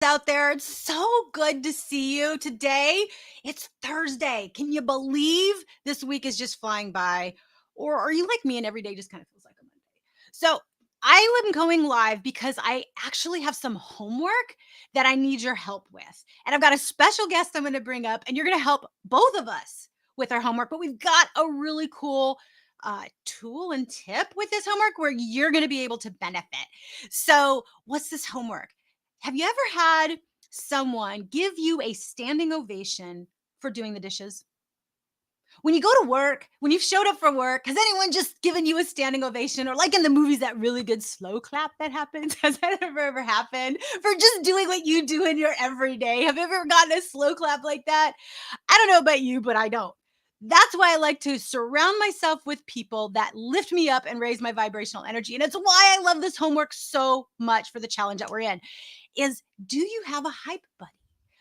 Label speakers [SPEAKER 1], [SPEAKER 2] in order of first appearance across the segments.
[SPEAKER 1] out there. It's so good to see you today. It's Thursday. Can you believe this week is just flying by? Or are you like me and every day just kind of feels like a Monday? So I am going live because I actually have some homework that I need your help with. And I've got a special guest I'm going to bring up, and you're going to help both of us with our homework. But we've got a really cool tool and tip with this homework where you're going to be able to benefit. So, what's this homework? Have you ever had someone give you a standing ovation for doing the dishes? When you go to work, when you've showed up for work, has anyone just given you a standing ovation? Or like in the movies, that really good slow clap that happens? Has that ever happened for just doing what you do in your everyday? Have you ever gotten a slow clap like that? I don't know about you, but I don't. That's why I like to surround myself with people that lift me up and raise my vibrational energy. And it's why I love this homework so much for the challenge that we're in. Is, do you have a hype buddy?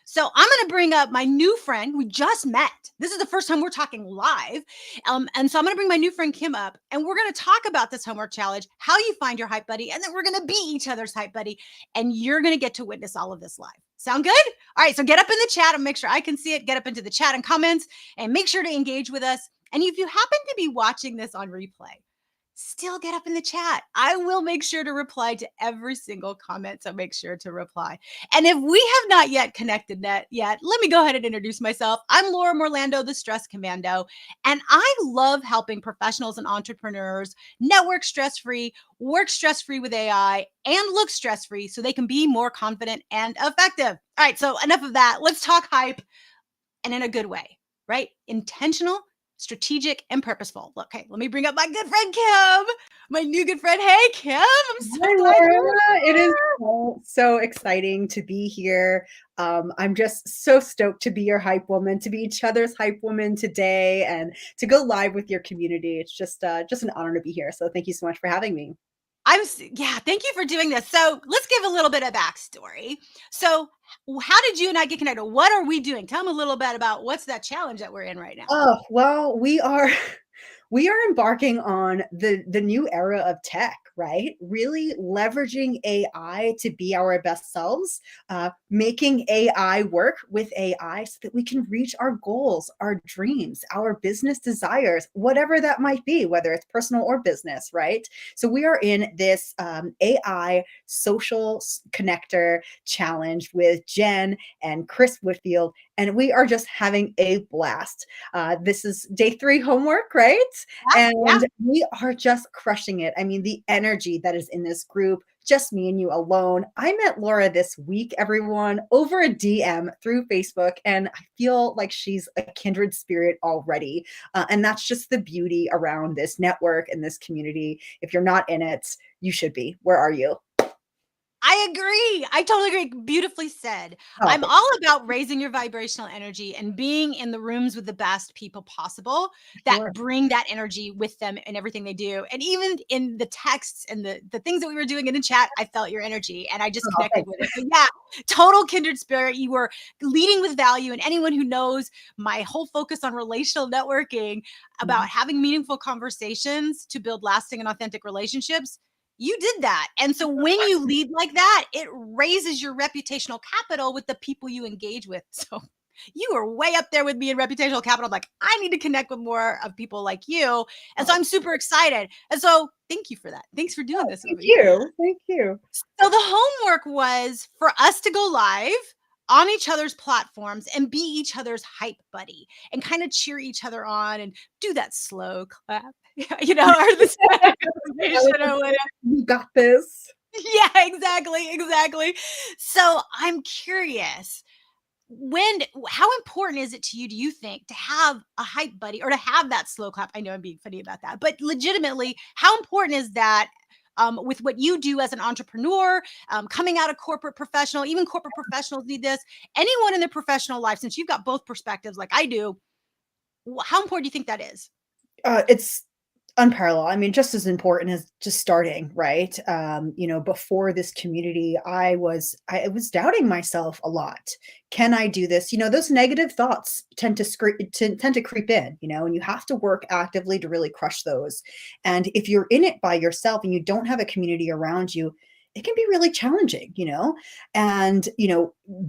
[SPEAKER 1] So I'm going to bring up my new friend. We just met. This is the first time we're talking live. And so I'm going to bring my new friend Kim up, and we're going to talk about this homework challenge, how you find your hype buddy, and then we're going to be each other's hype buddy. And you're going to get to witness all of this live. Sound good? All right. So get up in the chat and make sure I can see it. Get up into the chat and comments and make sure to engage with us. And if you happen to be watching this on replay, still get up in the chat. I will make sure to reply to every single comment. So make sure to reply. And if we have not yet connected yet, let me go ahead and introduce myself. I'm Laura Morlando, the Stress Commando, and I love helping professionals and entrepreneurs network stress-free, work stress-free with AI, and look stress-free so they can be more confident and effective. All right, so enough of that. Let's talk hype, and in a good way, right? Intentional, strategic, and purposeful. Okay, let me bring up my good friend Kim, my new good friend. Hey, Kim, I'm so
[SPEAKER 2] Hi,
[SPEAKER 1] glad you're
[SPEAKER 2] Laura. It is
[SPEAKER 1] here.
[SPEAKER 2] so exciting to be here. I'm just so stoked to be your hype woman, to be each other's hype woman today, and to go live with your community. It's just an honor to be here. So thank you so much for having me.
[SPEAKER 1] Yeah, thank you for doing this. So let's give a little bit of backstory. So, how did you and I get connected? What are we doing? Tell me a little bit about what's that challenge that we're in right now.
[SPEAKER 2] Oh, well, we are we are embarking on the new era of tech, right? Really leveraging AI to be our best selves, making AI work with AI so that we can reach our goals, our dreams, our business desires, whatever that might be, whether it's personal or business, right? So we are in this AI social connector challenge with Jen and Chris Whitfield, and we are just having a blast. This is day 3 homework, right?
[SPEAKER 1] Yeah.
[SPEAKER 2] And we are just crushing it. I mean, the energy that is in this group, just me and you alone. I met Laura this week, everyone, over a DM through Facebook, and I feel like she's a kindred spirit already. And that's just the beauty around this network and this community. If you're not in it, you should be. Where are you?
[SPEAKER 1] I agree. I totally agree. Beautifully said.
[SPEAKER 2] Oh,
[SPEAKER 1] I'm all about raising your vibrational energy and being in the rooms with the best people possible that
[SPEAKER 2] sure.
[SPEAKER 1] bring that energy with them in everything they do. And even in the texts and the things that we were doing in the chat, I felt your energy and I just
[SPEAKER 2] Oh,
[SPEAKER 1] connected
[SPEAKER 2] thanks.
[SPEAKER 1] with it. So yeah, total kindred spirit. You were leading with value. And anyone who knows my whole focus on relational networking about
[SPEAKER 2] Mhm.
[SPEAKER 1] having meaningful conversations to build lasting and authentic relationships, you did that. And so when you lead like that, it raises your reputational capital with the people you engage with. So you are way up there with me in reputational capital. I'm like, I need to connect with more of people like you. And so
[SPEAKER 2] Oh,
[SPEAKER 1] I'm super excited. And so thank you for that. Thanks for doing this with
[SPEAKER 2] thank
[SPEAKER 1] me.
[SPEAKER 2] you. Thank you.
[SPEAKER 1] So the homework was for us to go live on each other's platforms and be each other's hype buddy and kind of cheer each other on and do that slow clap, or the standing ovation or whatever.
[SPEAKER 2] You got this.
[SPEAKER 1] Yeah, exactly. So I'm curious, how important is it to you, do you think, to have a hype buddy or to have that slow clap? I know I'm being funny about that, but legitimately, how important is that with what you do as an entrepreneur, coming out of corporate professional, even corporate professionals need this. Anyone in their professional life, since you've got both perspectives like I do, how important do you think that is?
[SPEAKER 2] It's unparalleled. I mean, just as important as just starting, right? Before this community, I was doubting myself a lot. Can I do this? Those negative thoughts tend to creep in, and you have to work actively to really crush those. And if you're in it by yourself and you don't have a community around you, it can be really challenging, and,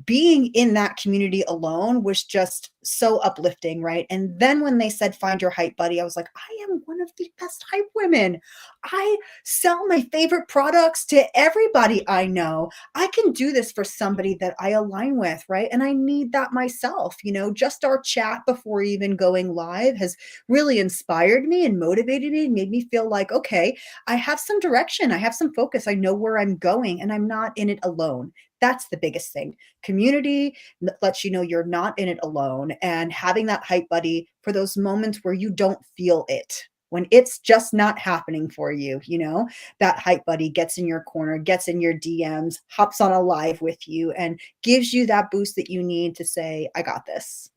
[SPEAKER 2] being in that community alone was just so uplifting, right? And then when they said, find your hype buddy, I was like, I am one of the best hype women. I sell my favorite products to everybody I know. I can do this for somebody that I align with, right? And I need that myself. Just our chat before even going live has really inspired me and motivated me and made me feel like, okay, I have some direction, I have some focus, I know where I'm going, and I'm not in it alone. That's the biggest thing. Community lets you know you're not in it alone, and having that hype buddy for those moments where you don't feel it. When it's just not happening for you, that hype buddy gets in your corner, gets in your DMs, hops on a live with you, and gives you that boost that you need to say, I got this.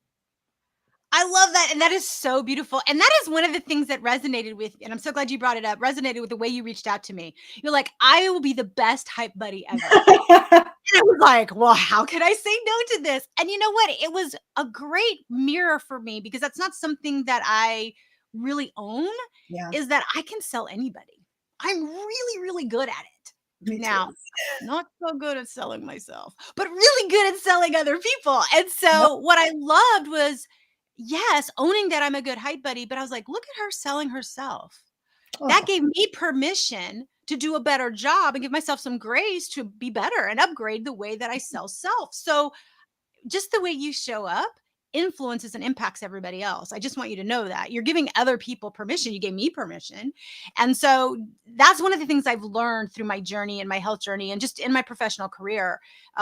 [SPEAKER 1] I love that. And that is so beautiful. And that is one of the things that resonated with, and I'm so glad you brought it up, resonated with the way you reached out to me. You're like, I will be the best hype buddy ever. And I was like, well, how can I say no to this? And you know what? It was a great mirror for me because that's not something that I really own,
[SPEAKER 2] Yeah,
[SPEAKER 1] is that I can sell anybody. I'm really, really good at it.
[SPEAKER 2] me too.
[SPEAKER 1] Now, not so good at selling myself, but really good at selling other people. And
[SPEAKER 2] Yep.
[SPEAKER 1] so what I loved was, yes, owning that I'm a good hype buddy, but I was like, look at her selling herself. That
[SPEAKER 2] Oh,
[SPEAKER 1] gave me permission to do a better job and give myself some grace to be better and upgrade the way that I sell self. So just the way you show up influences and impacts everybody else. I just want you to know that you're giving other people permission. You gave me permission. And so that's one of the things I've learned through my journey and my health journey and just in my professional career.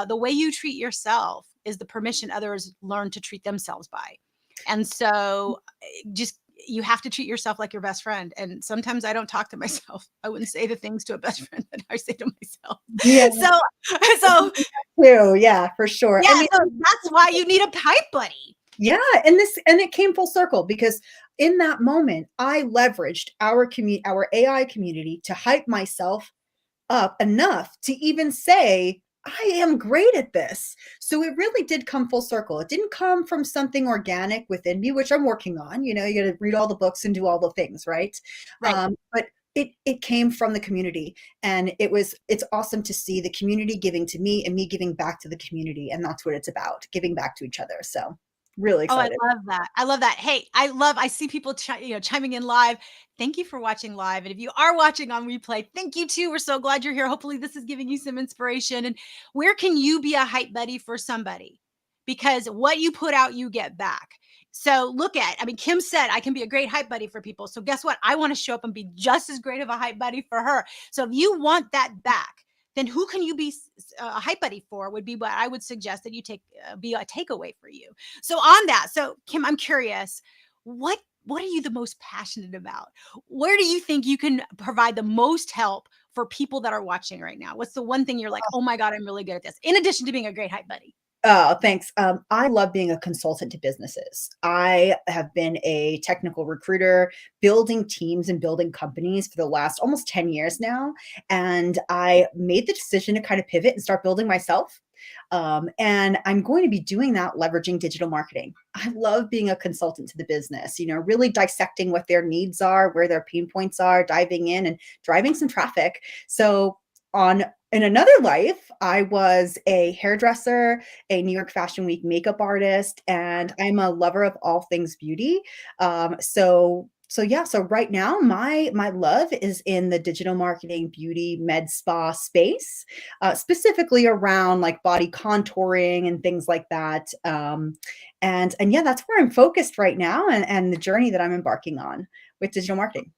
[SPEAKER 1] The way you treat yourself is the permission others learn to treat themselves by. And so just you have to treat yourself like your best friend. And sometimes I don't talk to myself. I wouldn't say the things to a best friend that I say to myself.
[SPEAKER 2] yeah,
[SPEAKER 1] So, so
[SPEAKER 2] too. Yeah, for sure. I
[SPEAKER 1] yeah,
[SPEAKER 2] mean,
[SPEAKER 1] so that's why you need a pipe buddy.
[SPEAKER 2] yeah, and it came full circle because in that moment, I leveraged our AI community to hype myself up enough to even say, I am great at this. So it really did come full circle. It didn't come from something organic within me, which I'm working on. You got to read all the books and do all the things, right?
[SPEAKER 1] Right.
[SPEAKER 2] But it came from the community, and it's awesome to see the community giving to me and me giving back to the community, and that's what it's about, giving back to each other. So really
[SPEAKER 1] Oh, I
[SPEAKER 2] excited.
[SPEAKER 1] love that. I love that. Hey, I see people chiming in live. Thank you for watching live. And if you are watching on replay, thank you too. We're so glad you're here. Hopefully this is giving you some inspiration. And where can you be a hype buddy for somebody? Because what you put out, you get back. So I mean, Kim said I can be a great hype buddy for people. So guess what? I want to show up and be just as great of a hype buddy for her. So if you want that back, then who can you be a hype buddy for would be what I would suggest that you be a takeaway for you. So on that, so Kim, I'm curious, what are you the most passionate about? Where do you think you can provide the most help for people that are watching right now? What's the one thing you're like, oh my God, I'm really good at this, in addition to being a great hype buddy?
[SPEAKER 2] Oh, thanks. I love being a consultant to businesses. I have been a technical recruiter, building teams and building companies for the last almost 10 years now. And I made the decision to kind of pivot and start building myself. And I'm going to be doing that leveraging digital marketing. I love being a consultant to the business, really dissecting what their needs are, where their pain points are, diving in and driving some traffic. So on in another life, I was a hairdresser, a New York Fashion Week makeup artist, and I'm a lover of all things beauty. So yeah, so right now my love is in the digital marketing, beauty, med spa space, specifically around like body contouring and things like that. And yeah, that's where I'm focused right now, and the journey that I'm embarking on with digital marketing.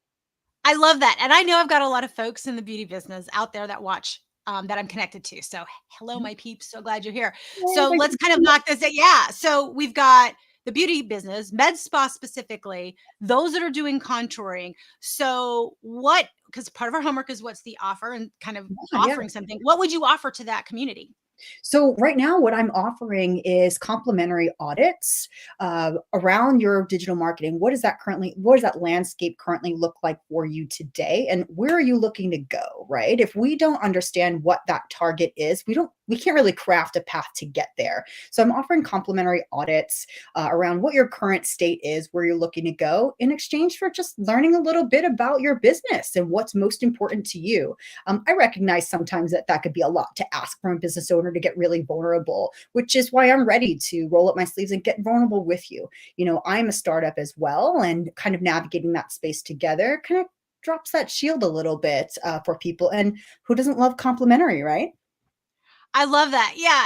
[SPEAKER 1] I love that. And I know I've got a lot of folks in the beauty business out there that watch that I'm connected to. So hello, my peeps. So glad you're here.
[SPEAKER 2] Oh,
[SPEAKER 1] So
[SPEAKER 2] thank
[SPEAKER 1] let's kind of
[SPEAKER 2] you.
[SPEAKER 1] knock this out. Yeah. So we've got the beauty business, med spa specifically, those that are doing contouring. So because part of our homework is what's the offer and kind of
[SPEAKER 2] Yeah, yeah.
[SPEAKER 1] offering something. What would you offer to that community?
[SPEAKER 2] So right now, what I'm offering is complimentary audits around your digital marketing. What does that landscape currently look like for you today? And where are you looking to go, right? If we don't understand what that target is, we can't really craft a path to get there. So I'm offering complimentary audits around what your current state is, where you're looking to go in exchange for just learning a little bit about your business and what's most important to you. I recognize sometimes that that could be a lot to ask from a business owner to get really vulnerable, which is why I'm ready to roll up my sleeves and get vulnerable with you. I'm a startup as well, and kind of navigating that space together kind of drops that shield a little bit for people. And who doesn't love complimentary, right?
[SPEAKER 1] I love that. Yeah.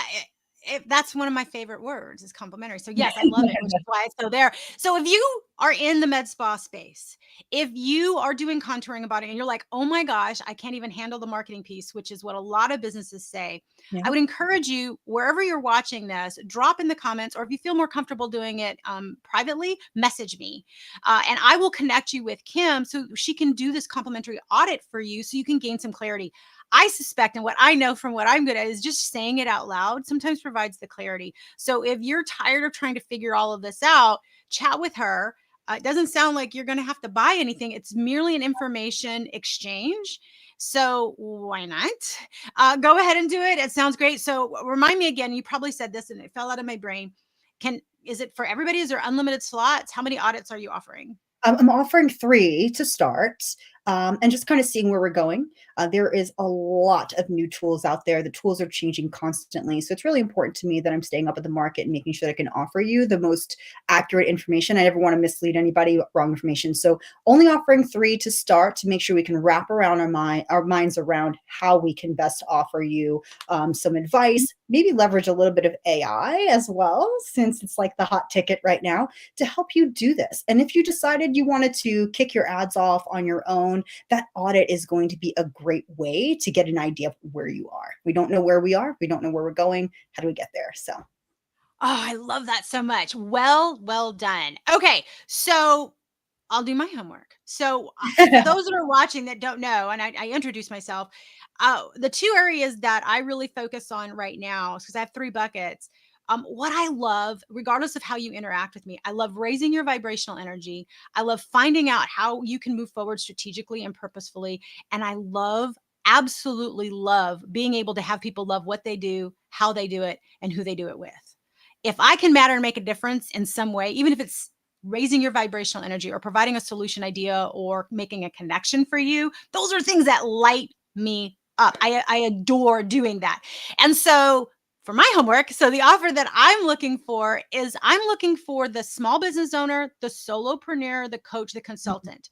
[SPEAKER 1] That's one of my favorite words is complimentary. So yes, I love it, which is why it's so there. So if you are in the med spa space, if you are doing contouring about it and you're like, oh my gosh, I can't even handle the marketing piece, which is what a lot of businesses say, I
[SPEAKER 2] Yeah.
[SPEAKER 1] would encourage you, wherever you're watching this, drop in the comments, or if you feel more comfortable doing it privately, message me. And I will connect you with Kim so she can do this complimentary audit for you so you can gain some clarity. I suspect, and what I know from what I'm good at is just saying it out loud sometimes provides the clarity. So if you're tired of trying to figure all of this out, chat with her. It doesn't sound like you're going to have to buy anything. It's merely an information exchange. So why not? Go ahead and do it. It sounds great. So remind me again, you probably said this and it fell out of my brain. Is it for everybody? Is there unlimited slots? How many audits are you offering?
[SPEAKER 2] I'm offering 3 to start, and just kinda seeing where we're going. There is a lot of new tools out there. The tools are changing constantly, so it's really important to me that I'm staying up with the market and making sure that I can offer you the most accurate information. I never wanna mislead anybody with wrong information, so only offering 3 to start to make sure we can wrap around our minds around how we can best offer you, some advice, maybe leverage a little bit of AI as well, since it's like the hot ticket right now, to help you do this. And if you decided you wanted to kick your ads off on your own, that audit is going to be a great way to get an idea of where you are. We don't know where we are. We don't know where we're going. How do we get there? So,
[SPEAKER 1] Oh, I love that so much. Well done. Okay, so I'll do my homework. So, for those that are watching that don't know, and I introduced myself, the two areas that I really focus on right now, because I have three buckets. What I love, regardless of how you interact with me, I love raising your vibrational energy. I love finding out how you can move forward strategically and purposefully. And I absolutely love being able to have people love what they do, how they do it, and who they do it with. If I can matter and make a difference in some way, even if it's raising your vibrational energy or providing a solution idea or making a connection for you, those are things that light me up. I adore doing that. And so for my homework, so the offer that I'm looking for is I'm looking for the small business owner, the solopreneur, the coach, the consultant,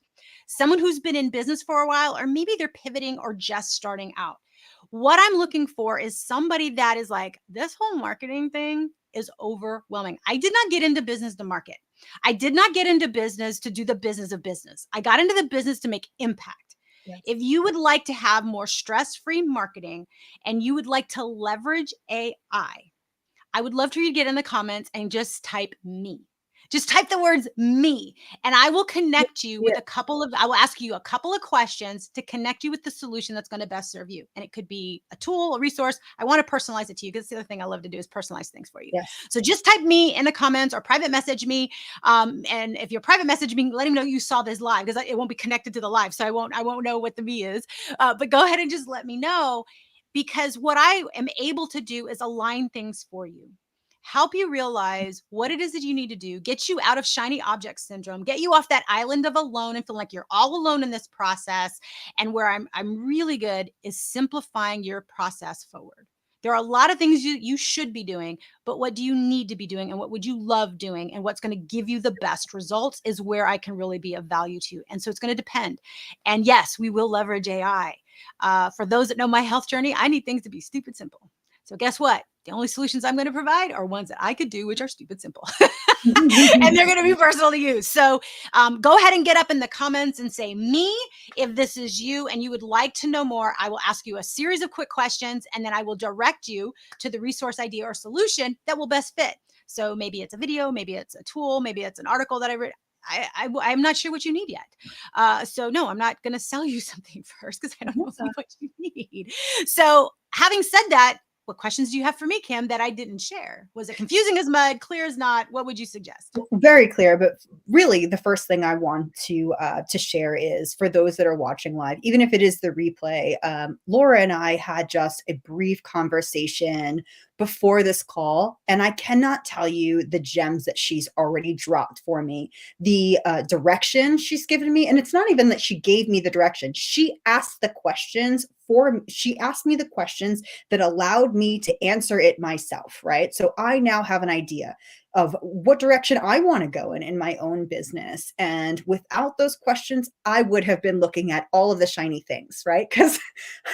[SPEAKER 1] someone who's been in business for a while, or maybe they're pivoting or just starting out. What I'm looking for is somebody that is like, this whole marketing thing is overwhelming. I did not get into business to market. I did not get into business to do the business of business. I got into the business to make impact.
[SPEAKER 2] yes.
[SPEAKER 1] If you would like to have more stress free marketing and you would like to leverage I would love for you to get in the comments and just type me. Just type the words me, and I will connect you with I will ask you a couple of questions to connect you with the solution that's going to best serve you. And it could be a tool, a resource. I want to personalize it to you because the other thing I love to do is personalize things for you.
[SPEAKER 2] Yes.
[SPEAKER 1] So just type me in the comments or private message me. And if you're private message me, let him know you saw this live because it won't be connected to the live. So I won't know what the me is. But go ahead and just let me know because what I am able to do is align things for you, help you realize what it is that you need to do, get you out of shiny object syndrome, get you off that island of alone and feel like you're all alone in this process. And where I'm really good is simplifying your process forward. There are a lot of things you should be doing, but what do you need to be doing and what would you love doing and what's going to give you the best results is where I can really be of value to you. And so it's going to depend. And yes, we will leverage AI. For those that know my health journey, I need things to be stupid simple. So guess what? The only solutions I'm going to provide are ones that I could do, which are stupid simple. And they're going to be personal to you. So go ahead and get up in the comments and say me. If this is you and you would like to know more, I will ask you a series of quick questions and then I will direct you to the resource idea or solution that will best fit. So maybe it's a video, maybe it's a tool, maybe it's an article that I read. I'm not sure what you need yet. So no, I'm not going to sell you something first because I don't know what you need. So having said that, What questions do you have for me, Kim, that I didn't share? Was it confusing as mud, clear as not? What would you suggest?
[SPEAKER 2] Very clear, but really the first thing I want to share is for those that are watching live, even if it is the replay. Laura and I had just a brief conversation before this call, and I cannot tell you the gems that she's already dropped for me, the direction she's given me. And it's not even that she gave me the direction, she asked the questions for she asked me the questions that allowed me to answer it myself, right? So I now have an idea of what direction I want to go in my own business. And without those questions, I would have been looking at all of the shiny things, right? Because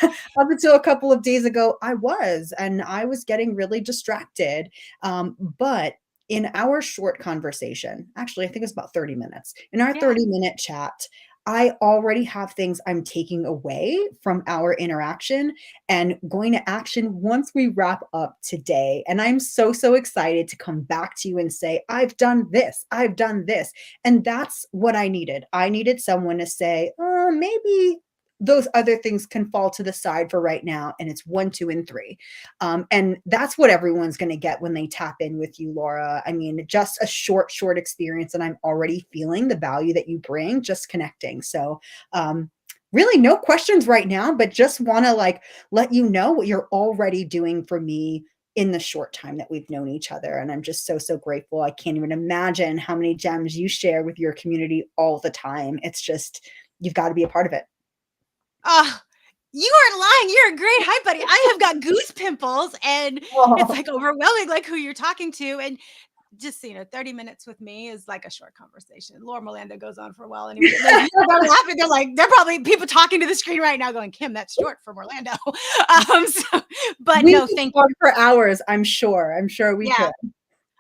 [SPEAKER 2] up until a couple of days ago, and I was getting really distracted. But in our short conversation, actually, I think it's about 30 minutes, in our
[SPEAKER 1] Yeah.
[SPEAKER 2] 30-minute chat, I already have things I'm taking away from our interaction and going to action once we wrap up today. And I'm so, so excited to come back to you and say, I've done this, I've done this. And that's what I needed. I needed someone to say, maybe those other things can fall to the side for right now. And it's 1, 2, and 3. And that's what everyone's going to get when they tap in with you, Laura. I mean, just a short experience, and I'm already feeling the value that you bring just connecting. So, really no questions right now, but just want to like let you know what you're already doing for me in the short time that we've known each other. And I'm just so, so grateful. I can't even imagine how many gems you share with your community all the time. It's just, you've got to be a part of it.
[SPEAKER 1] Oh, you aren't lying. You're a great hype buddy. I have got goose pimples, and it's
[SPEAKER 2] Oh,
[SPEAKER 1] like overwhelming, like who you're talking to. And just so you know, 30 minutes with me is like a short conversation. Laura Miranda goes on for a while anyway. Like, they're laughing. They're probably people talking to the screen right now going, Kim, that's short for Orlando. But
[SPEAKER 2] we
[SPEAKER 1] no,
[SPEAKER 2] could
[SPEAKER 1] thank
[SPEAKER 2] talk
[SPEAKER 1] you.
[SPEAKER 2] for hours, I'm sure. I'm sure we
[SPEAKER 1] Yeah,
[SPEAKER 2] could.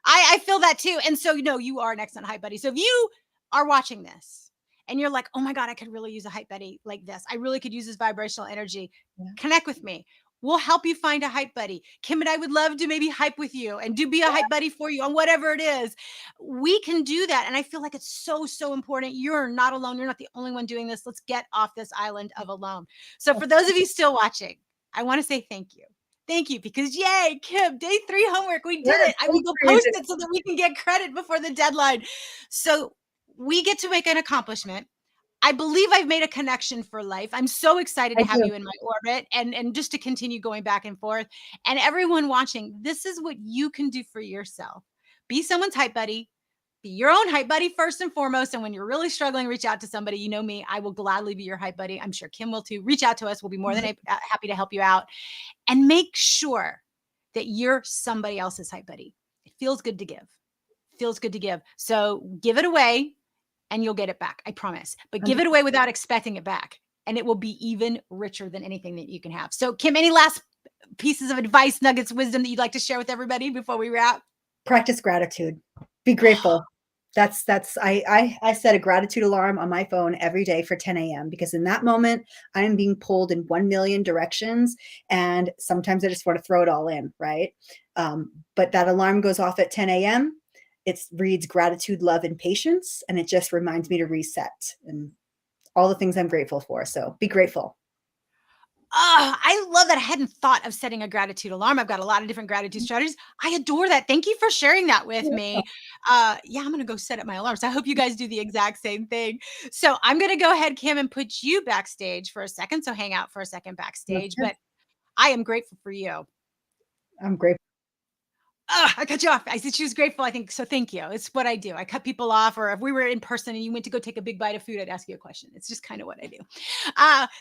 [SPEAKER 1] I feel that too. And so, you are an excellent hype buddy. So if you are watching this and you're like, oh my God, I could really use a hype buddy like this, I really could use this vibrational energy,
[SPEAKER 2] Yeah.
[SPEAKER 1] connect with me. We'll help you find a hype buddy. Kim and I would love to maybe hype with you and be a hype buddy for you on whatever it is. We can do that. And I feel like it's so, so important. You're not alone. You're not the only one doing this. Let's get off this island of alone. So for those of you still watching, I want to say thank you. Thank you, because yay, Kim, day 3 homework. We did
[SPEAKER 2] Yes,
[SPEAKER 1] it. I will
[SPEAKER 2] thanks
[SPEAKER 1] go
[SPEAKER 2] for your
[SPEAKER 1] post it so that we can get credit before the deadline. So we get to make an accomplishment. I believe I've made a connection for life. I'm so excited
[SPEAKER 2] I
[SPEAKER 1] to have
[SPEAKER 2] do.
[SPEAKER 1] you in my orbit and just to continue going back and forth. And everyone watching, this is what you can do for yourself. Be someone's hype buddy. Be your own hype buddy first and foremost. And when you're really struggling, reach out to somebody. You know me, I will gladly be your hype buddy. I'm sure Kim will too. Reach out to us. We'll be more than happy to help you out. And make sure that you're somebody else's hype buddy. It feels good to give. Feels good to give. So give it away and you'll get it back. I promise. But give it away without expecting it back. And it will be even richer than anything that you can have. So, Kim, any last pieces of advice, nuggets, wisdom that you'd like to share with everybody before we wrap?
[SPEAKER 2] Practice gratitude. Be grateful. That's I set a gratitude alarm on my phone every day for 10 a.m. because in that moment I am being pulled in 1 million directions, and sometimes I just want to throw it all in, right? But that alarm goes off at 10 a.m. It reads gratitude, love, and patience, and it just reminds me to reset and all the things I'm grateful for. So be grateful.
[SPEAKER 1] I love that. I hadn't thought of setting a gratitude alarm. I've got a lot of different gratitude strategies. I adore that. Thank you for sharing that with me. Yeah, I'm going to go set up my alarms. I hope you guys do the exact same thing. So I'm going to go ahead, Kim, and put you backstage for a second. So hang out for a second backstage. But I am grateful for you.
[SPEAKER 2] I'm grateful.
[SPEAKER 1] I cut you off. I said she was grateful. I think so. Thank you. It's what I do. I cut people off, or if we were in person and you went to go take a big bite of food, I'd ask you a question. It's just kind of what I do.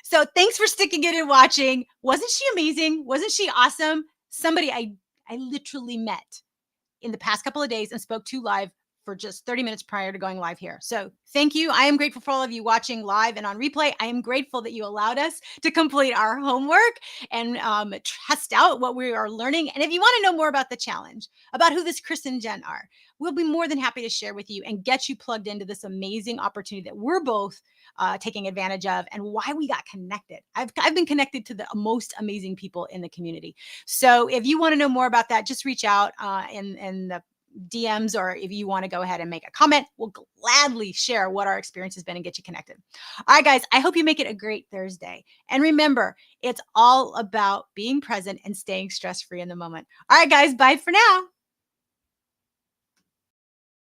[SPEAKER 1] So thanks for sticking it and watching. Wasn't she amazing? Wasn't she awesome? Somebody I literally met in the past couple of days and spoke to live for just 30 minutes prior to going live here. So thank you. I am grateful for all of you watching live and on replay. I am grateful that you allowed us to complete our homework and test out what we are learning. And if you want to know more about the challenge, about who this Chris and Jen are, we'll be more than happy to share with you and get you plugged into this amazing opportunity that we're both taking advantage of and why we got connected. I've been connected to the most amazing people in the community. So if you want to know more about that, just reach out in the DMs, or if you want to go ahead and make a comment, we'll gladly share what our experience has been and get you connected. All right, guys, I hope you make it a great Thursday. And remember, it's all about being present and staying stress-free in the moment. All right, guys, bye for now.